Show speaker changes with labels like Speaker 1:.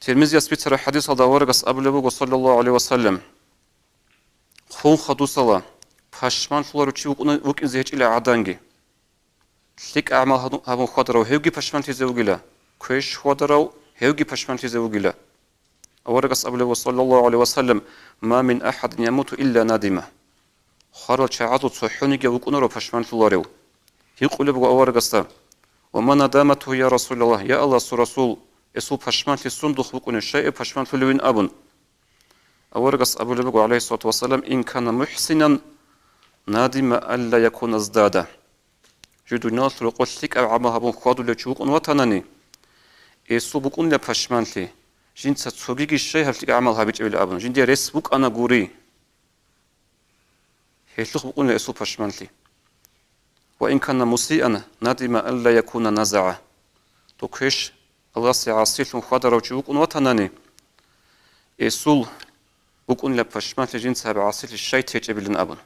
Speaker 1: ترمذي أسبيت حديث هذا ورقة أبو صلى الله عليه وسلم خون خدو صلاة پشمان فلارو چی وک زهج إلى عدانگی لك أعمال هم خدرو هيوجي پشمان تزوجلا كويش خدرو هيوجي پشمان تزوجلا ورقة أبو صلى الله عليه وسلم ما من أحد يموت إلا ندمه خارج شعاتو تصحوني جوك أنرو پشمان فلارو يقول بقى ورقة وما ندامته يا رسول الله يا الله رسول اسو پشمان تسندخ بكون شيء پشمان فلوين أبن ورقة أبو عليه الصلاة والسلام إن كان محسنا نادم ألا يكون ازدادا جدو ناس لقول لك أعمى هبون خادو لچوك أن وطنني اسو بكون لپشمان لي جين تسوغيغي الشيء هلتك أعمال هبيج إلى أبن جين دي رس بك أنا غوري هلتك بكون لأسو پشمان لي وإن كان مسيئا نادم ألا يكون نزعا تو كيش الله سيعصيل خادر وچوك أن وطنني اسو بكون لپشمان لي جين سابع عصيل الشيء تيجي بلن أبن